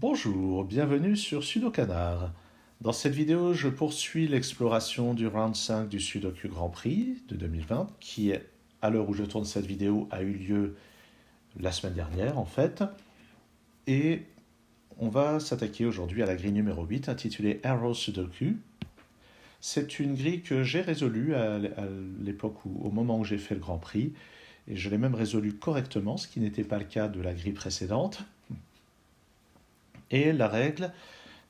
Bonjour, bienvenue sur Sudokanar. Dans cette vidéo, je poursuis l'exploration du round 5 du Sudoku Grand Prix de 2020, qui, à l'heure où je tourne cette vidéo, a eu lieu la semaine dernière en fait. Et on va s'attaquer aujourd'hui à la grille numéro 8, intitulée Arrow Sudoku. C'est une grille que j'ai résolue à l'époque au moment où j'ai fait le Grand Prix, et je l'ai même résolue correctement, ce qui n'était pas le cas de la grille précédente. Et la règle,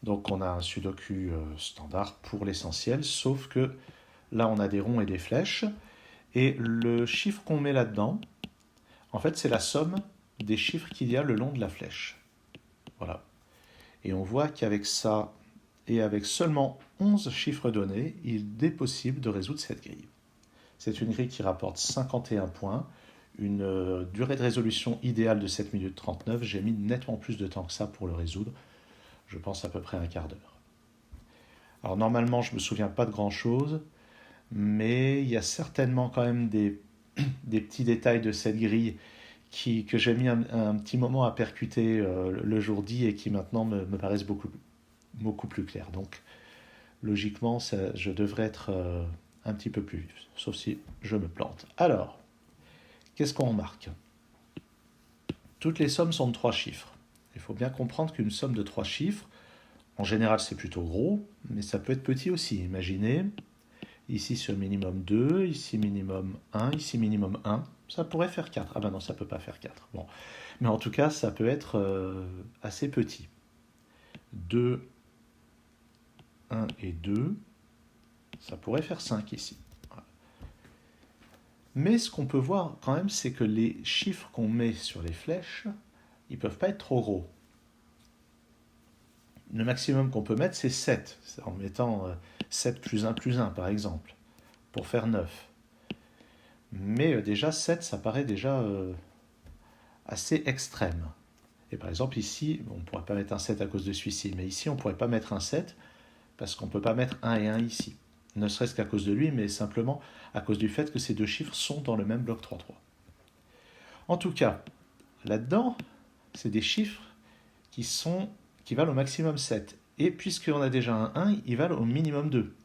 donc on a un sudoku standard pour l'essentiel, sauf que là on a des ronds et des flèches, et le chiffre qu'on met là-dedans, en fait c'est la somme des chiffres qu'il y a le long de la flèche. Voilà. Et on voit qu'avec ça, et avec seulement 11 chiffres donnés, il est possible de résoudre cette grille. C'est une grille qui rapporte 51 points, une durée de résolution idéale de 7 minutes 39. J'ai mis nettement plus de temps que ça pour le résoudre. Je pense à peu près un quart d'heure. Alors normalement, je ne me souviens pas de grand-chose, mais il y a certainement quand même des petits détails de cette grille que j'ai mis un petit moment à percuter le jour dit et qui maintenant me paraissent beaucoup plus clairs. Donc logiquement, je devrais être un petit peu plus vif, sauf si je me plante. Alors, qu'est-ce qu'on remarque? Toutes les sommes sont de 3 chiffres. Il faut bien comprendre qu'une somme de 3 chiffres, en général c'est plutôt gros, mais ça peut être petit aussi. Imaginez, ici sur minimum 2, ici minimum 1, ici minimum 1, ça pourrait faire 4. Ah ben non, ça ne peut pas faire 4. Bon. Mais en tout cas, ça peut être assez petit. 2, 1 et 2, ça pourrait faire 5 ici. Voilà. Mais ce qu'on peut voir quand même, c'est que les chiffres qu'on met sur les flèches, ils ne peuvent pas être trop gros. Le maximum qu'on peut mettre, c'est 7, en mettant 7 plus 1 plus 1, par exemple, pour faire 9. Mais déjà, 7, ça paraît déjà assez extrême. Et par exemple, ici, on ne pourrait pas mettre un 7 à cause de celui-ci, mais ici, on ne pourrait pas mettre un 7 parce qu'on ne peut pas mettre 1 et 1 ici. Ne serait-ce qu'à cause de lui, mais simplement à cause du fait que ces deux chiffres sont dans le même bloc 3-3. En tout cas, là-dedans, c'est des chiffres qui valent au maximum 7. Et puisqu'on a déjà un 1, ils valent au minimum 2.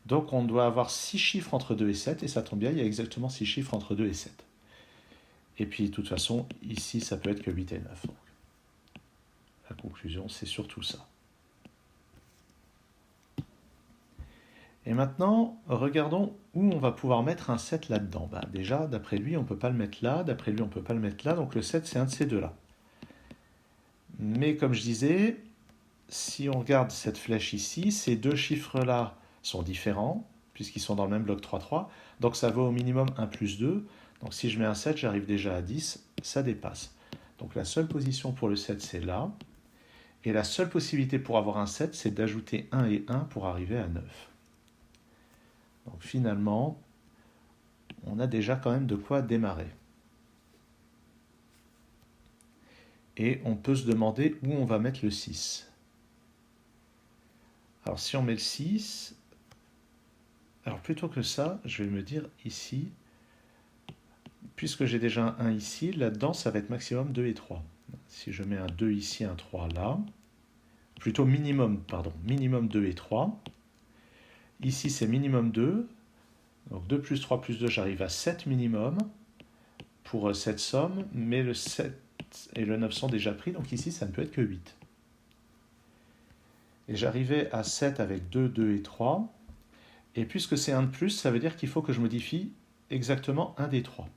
Donc on doit avoir 6 chiffres entre 2 et 7, et ça tombe bien, il y a exactement 6 chiffres entre 2 et 7. Et puis de toute façon, ici ça peut être que 8 et 9. Donc, la conclusion, c'est surtout ça. Et maintenant, regardons où on va pouvoir mettre un 7 là-dedans. Déjà, d'après lui, on ne peut pas le mettre là, d'après lui, on ne peut pas le mettre là, donc le 7, c'est un de ces deux-là. Mais comme je disais, si on regarde cette flèche ici, ces deux chiffres-là sont différents, puisqu'ils sont dans le même bloc 3-3, donc ça vaut au minimum 1 plus 2. Donc si je mets un 7, j'arrive déjà à 10, ça dépasse. Donc la seule position pour le 7, c'est là. Et la seule possibilité pour avoir un 7, c'est d'ajouter 1 et 1 pour arriver à 9. Donc finalement, on a déjà quand même de quoi démarrer. Et on peut se demander où on va mettre le 6. Alors si on met le 6, alors plutôt que ça, je vais me dire ici, puisque j'ai déjà un 1 ici, là-dedans ça va être maximum 2 et 3. Si je mets un 2 ici, un 3 là, plutôt minimum 2 et 3. Ici c'est minimum 2, donc 2 plus 3 plus 2, j'arrive à 7 minimum pour cette somme, mais le 7 et le 9 sont déjà pris, donc ici ça ne peut être que 8. Et j'arrivais à 7 avec 2, 2 et 3, et puisque c'est un de plus, ça veut dire qu'il faut que je modifie exactement un des 3.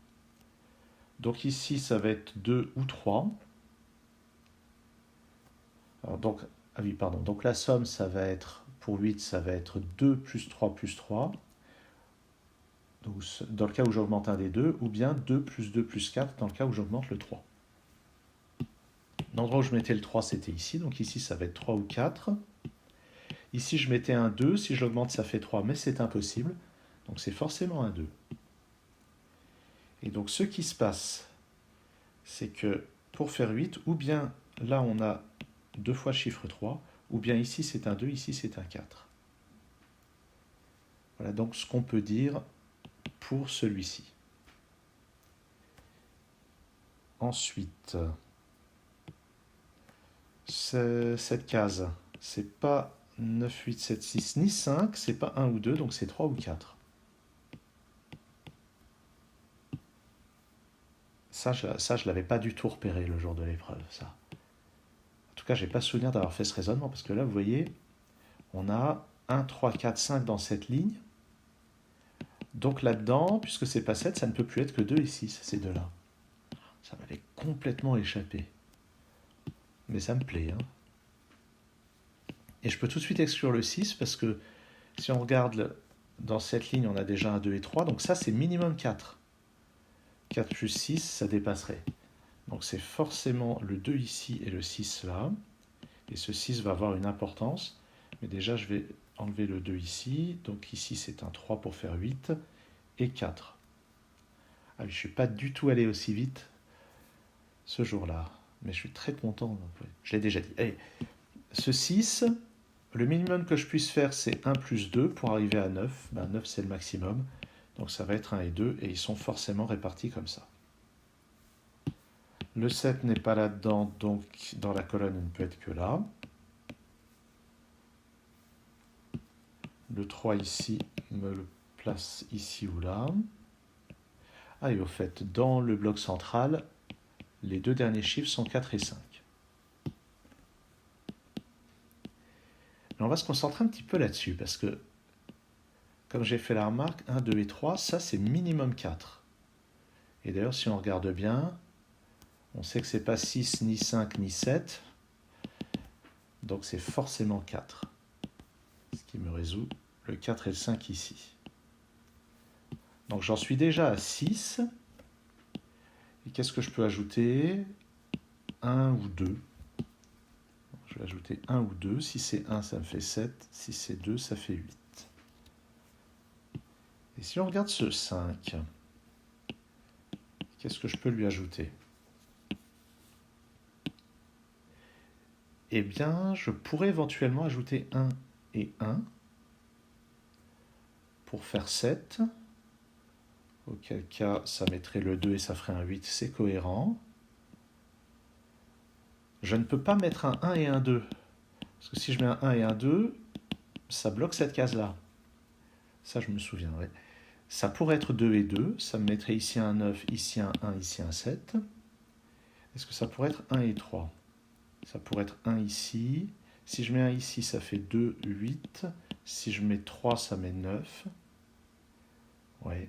Donc ici ça va être 2 ou 3. Alors donc, donc la somme ça va être, pour 8, ça va être 2 plus 3 plus 3. Donc, dans le cas où j'augmente un des deux, ou bien 2 plus 2 plus 4 dans le cas où j'augmente le 3. L'endroit où je mettais le 3, c'était ici, donc ici ça va être 3 ou 4. Ici je mettais un 2, si je l'augmente ça fait 3, mais c'est impossible, donc c'est forcément un 2. Et donc ce qui se passe, c'est que pour faire 8, ou bien là on a 2 fois le chiffre 3, ou bien ici c'est un 2, ici c'est un 4. Voilà donc ce qu'on peut dire pour celui-ci. Ensuite, cette case, c'est pas 9, 8, 7, 6 ni 5, c'est pas 1 ou 2, donc c'est 3 ou 4. Ça, je l'avais pas du tout repéré le jour de l'épreuve, ça. En tout cas, j'ai pas souvenir d'avoir fait ce raisonnement, parce que là, vous voyez, on a 1, 3, 4, 5 dans cette ligne. Donc là-dedans, puisque c'est pas 7, ça ne peut plus être que 2 et 6, ces deux-là. Ça m'avait complètement échappé. Mais ça me plaît. Hein. Et je peux tout de suite exclure le 6, parce que si on regarde dans cette ligne, on a déjà un 2 et 3, donc ça c'est minimum 4. 4 plus 6, ça dépasserait. Donc c'est forcément le 2 ici et le 6 là. Et ce 6 va avoir une importance. Mais déjà, je vais enlever le 2 ici. Donc ici, c'est un 3 pour faire 8 et 4. Ah, je ne suis pas du tout allé aussi vite ce jour-là. Mais je suis très content. Je l'ai déjà dit. Allez, ce 6, le minimum que je puisse faire, c'est 1 plus 2 pour arriver à 9. 9, c'est le maximum. Donc ça va être 1 et 2. Et ils sont forcément répartis comme ça. Le 7 n'est pas là-dedans, donc dans la colonne, il ne peut être que là. Le 3 ici me le place ici ou là. Ah, et au fait, dans le bloc central, les deux derniers chiffres sont 4 et 5. Mais on va se concentrer un petit peu là-dessus, parce que, comme j'ai fait la remarque, 1, 2 et 3, ça c'est minimum 4. Et d'ailleurs, si on regarde bien, on sait que c'est pas 6, ni 5, ni 7. Donc c'est forcément 4. Ce qui me résout le 4 et le 5 ici. Donc j'en suis déjà à 6. Et qu'est-ce que je peux ajouter? 1 ou 2. Je vais ajouter 1 ou 2. Si c'est 1, ça me fait 7. Si c'est 2, ça fait 8. Et si on regarde ce 5, qu'est-ce que je peux lui ajouter? Eh bien, je pourrais éventuellement ajouter 1 et 1 pour faire 7. Auquel cas, ça mettrait le 2 et ça ferait un 8. C'est cohérent. Je ne peux pas mettre un 1 et un 2. Parce que si je mets un 1 et un 2, ça bloque cette case-là. Ça, je me souviendrai. Ça pourrait être 2 et 2. Ça me mettrait ici un 9, ici un 1, ici un 7. Est-ce que ça pourrait être 1 et 3? Ça pourrait être 1 ici. Si je mets 1 ici, ça fait 2, 8. Si je mets 3, ça met 9. Ouais.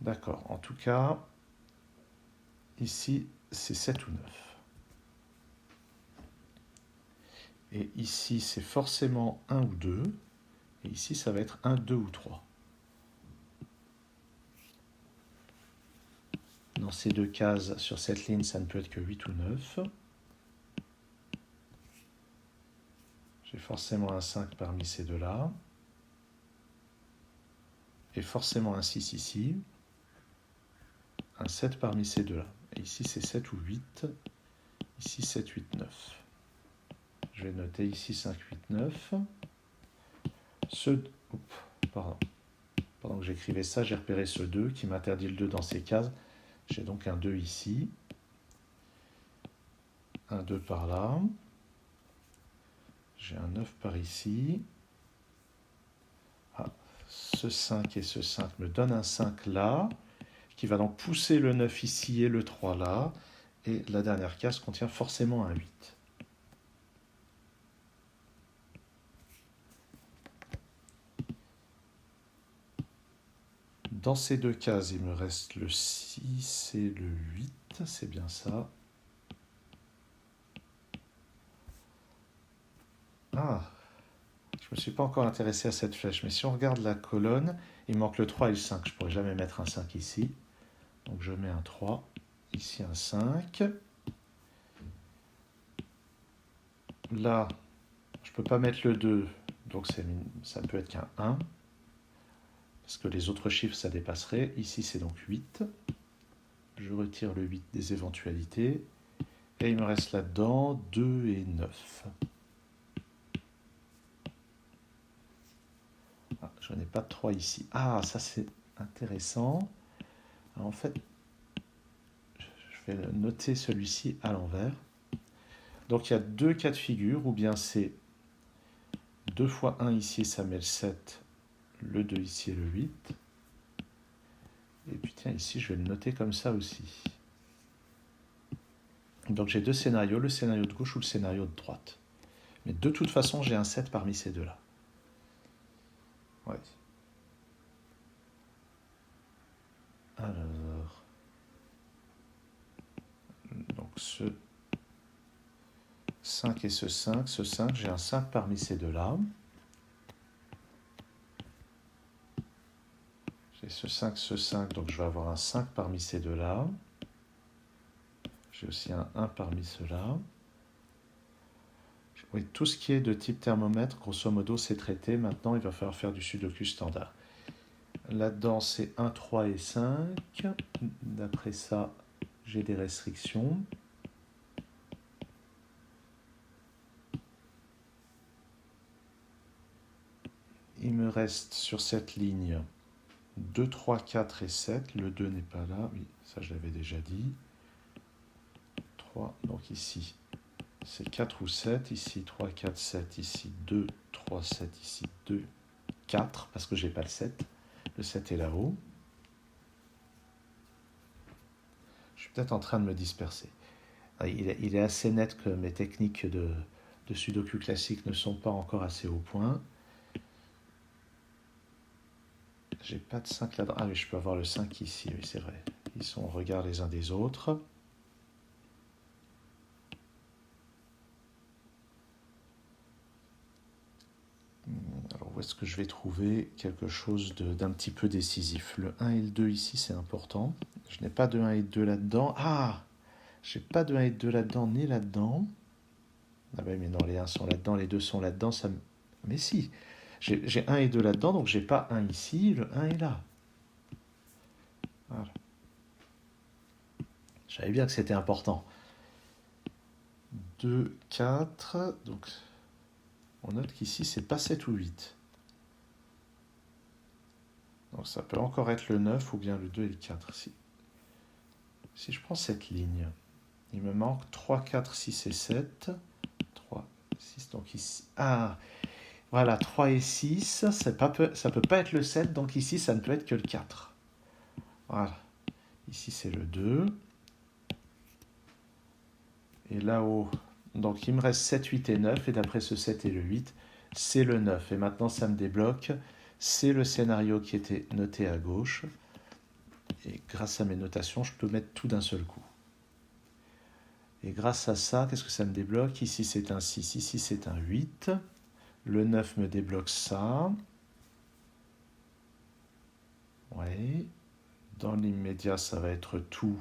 D'accord. En tout cas, ici, c'est 7 ou 9. Et ici, c'est forcément 1 ou 2. Et ici, ça va être 1, 2 ou 3. Dans ces deux cases, sur cette ligne, ça ne peut être que 8 ou 9. J'ai forcément un 5 parmi ces deux-là. Et forcément un 6 ici. Un 7 parmi ces deux-là. Et ici, c'est 7 ou 8. Ici, 7, 8, 9. Je vais noter ici 5, 8, 9. Pendant que j'écrivais ça, j'ai repéré ce 2 qui m'interdit le 2 dans ces cases. J'ai donc un 2 ici. Un 2 par là. J'ai un 9 par ici. Ah, ce 5 et ce 5 me donnent un 5 là, qui va donc pousser le 9 ici et le 3 là. Et la dernière case contient forcément un 8. Dans ces deux cases, il me reste le 6 et le 8, c'est bien ça. Ah, je ne me suis pas encore intéressé à cette flèche, mais si on regarde la colonne, il manque le 3 et le 5. Je ne pourrais jamais mettre un 5 ici. Donc je mets un 3, ici un 5. Là, je ne peux pas mettre le 2, donc ça ne peut être qu'un 1. Parce que les autres chiffres, ça dépasserait. Ici, c'est donc 8. Je retire le 8 des éventualités. Et il me reste là-dedans 2 et 9. Ah, je n'ai pas de 3 ici. Ah, ça c'est intéressant. Alors, en fait, je vais noter celui-ci à l'envers. Donc il y a deux cas de figure, ou bien c'est 2 fois 1 ici, ça met le 7, le 2 ici et le 8. Et puis tiens, ici, je vais le noter comme ça aussi. Donc j'ai deux scénarios, le scénario de gauche ou le scénario de droite. Mais de toute façon, j'ai un 7 parmi ces deux-là. Ouais. Alors, donc ce 5 et ce 5, j'ai un 5 parmi ces deux-là. J'ai ce 5, donc je vais avoir un 5 parmi ces deux-là. J'ai aussi un 1 parmi ceux-là. Oui, tout ce qui est de type thermomètre, grosso modo, c'est traité. Maintenant, il va falloir faire du sudoku standard. Là-dedans, c'est 1, 3 et 5. D'après ça, j'ai des restrictions. Il me reste sur cette ligne 2, 3, 4 et 7. Le 2 n'est pas là. Oui, ça, je l'avais déjà dit. 3, donc ici, c'est 4 ou 7. Ici, 3, 4, 7. Ici, 2, 3, 7. Ici, 2, 4, parce que je n'ai pas le 7. Le 7 est là-haut. Je suis peut-être en train de me disperser. Il est assez net que mes techniques de sudoku classique ne sont pas encore assez au point. J'ai pas de 5 là-dedans. Ah oui, je peux avoir le 5 ici, oui, c'est vrai. Ils sont au regard les uns des autres. Alors, où est-ce que je vais trouver quelque chose d'un petit peu décisif? Le 1 et le 2 ici, c'est important. Je n'ai pas de 1 et de 2 là-dedans. Ah! J'ai pas de 1 et de 2 là-dedans, ni là-dedans. Ah ben, mais non, les 1 sont là-dedans, les 2 sont là-dedans. Ça me... Mais si! J'ai 1 et 2 là-dedans, donc j'ai pas 1 ici, le 1 est là. Voilà. Je savais bien que c'était important. 2, 4, donc on note qu'ici c'est pas 7 ou 8. Donc ça peut encore être le 9 ou bien le 2 et le 4. Si je prends cette ligne, il me manque 3, 4, 6 et 7. 3, 6, donc ici... Ah, voilà, 3 et 6, ça peut pas être le 7, donc ici ça ne peut être que le 4. Voilà, ici c'est le 2. Et là-haut, donc il me reste 7, 8 et 9, et d'après ce 7 et le 8, c'est le 9. Et maintenant ça me débloque, c'est le scénario qui était noté à gauche. Et grâce à mes notations, je peux mettre tout d'un seul coup. Et grâce à ça, qu'est-ce que ça me débloque? Ici c'est un 6, ici c'est un 8. Le 9 me débloque ça. Oui. Dans l'immédiat, ça va être tout.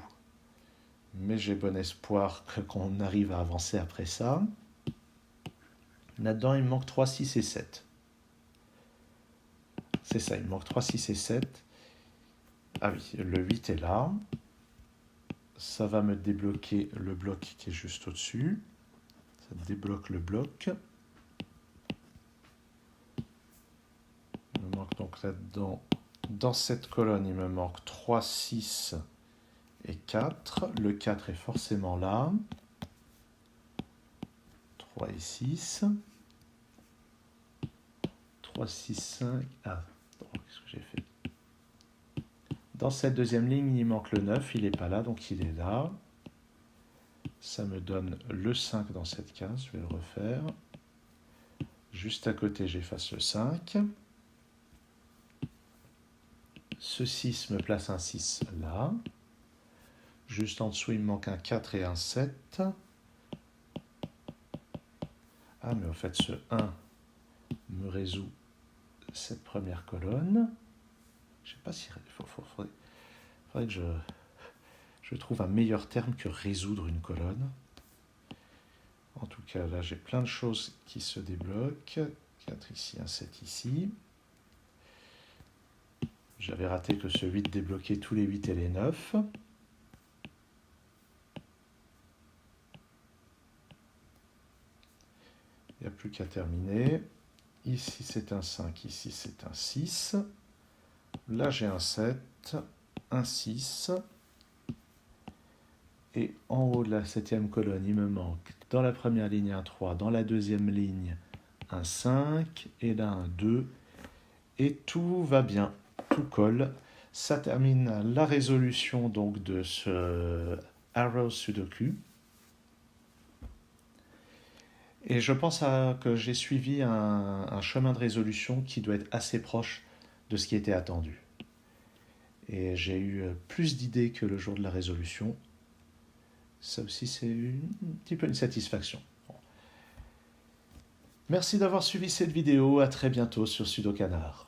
Mais j'ai bon espoir qu'on arrive à avancer après ça. Là-dedans, il me manque 3, 6 et 7. C'est ça, il me manque 3, 6 et 7. Ah oui, le 8 est là. Ça va me débloquer le bloc qui est juste au-dessus. Ça débloque le bloc. Il me manque donc là-dedans, dans cette colonne, il me manque 3, 6 et 4. Le 4 est forcément là. 3 et 6. 3, 6, 5. Ah, qu'est-ce que j'ai fait? Dans cette deuxième ligne, il manque le 9. Il n'est pas là, donc il est là. Ça me donne le 5 dans cette case. Je vais le refaire. Juste à côté, j'efface le 5. Ce 6 me place un 6 là. Juste en dessous, il me manque un 4 et un 7. Ah, mais en fait, ce 1 me résout cette première colonne. Je ne sais pas si... faudrait que je trouve un meilleur terme que résoudre une colonne. En tout cas, là, j'ai plein de choses qui se débloquent. 4 ici, un 7 ici. J'avais raté que ce 8 débloquait tous les 8 et les 9. Il n'y a plus qu'à terminer. Ici, c'est un 5. Ici, c'est un 6. Là, j'ai un 7, un 6. Et en haut de la 7e colonne, il me manque dans la première ligne un 3, dans la deuxième ligne un 5, et là un 2. Et tout va bien, tout colle. Ça termine la résolution donc de ce Arrow Sudoku. Et je pense que j'ai suivi un chemin de résolution qui doit être assez proche de ce qui était attendu. Et j'ai eu plus d'idées que le jour de la résolution. Ça aussi, c'est un petit peu une satisfaction. Bon. Merci d'avoir suivi cette vidéo. À très bientôt sur Sudokanar.